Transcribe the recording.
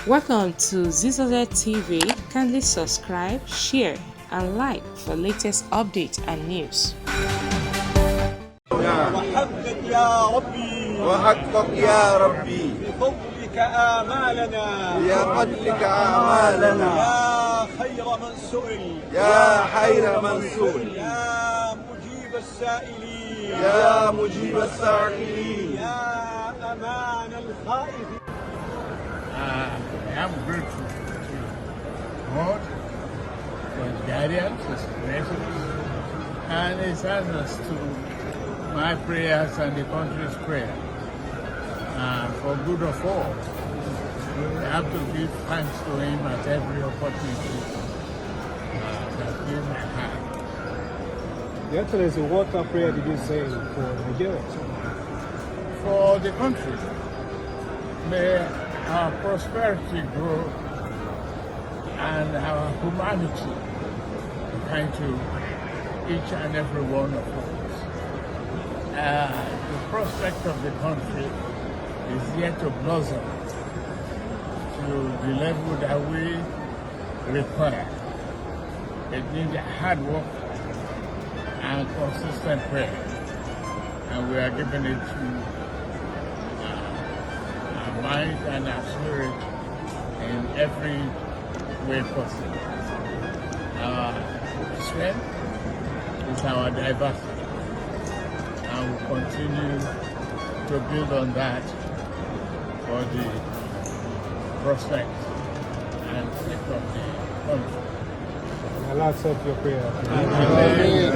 Welcome to Zisodel TV. Kindly subscribe, share, and like for latest updates and news. وحقق يا ربي وحقق يا ربي بفضلك آمالنا بفضلك أعمالنا يا خير من سئل يا خير من سئل يا مجيب السائلين يا مجيب السائلين يا أمان الخائفين. I am grateful to God for His guidance, His blessings, and His answers to my prayers and the country's prayer for good of all. We have to give thanks to Him at every opportunity that we may have. Your Excellency, what prayer did you say for Nigeria? For the country, may our prosperity grow and our humanity be kind to each and every one of us. The prospect of the country is yet to blossom to the level that we require. It needs hard work and consistent prayer, and we are giving it to our mind and our spirit in every way possible. Our strength is our diversity, and we continue to build on that for the prospect and sake of the country. Allah accept your prayer.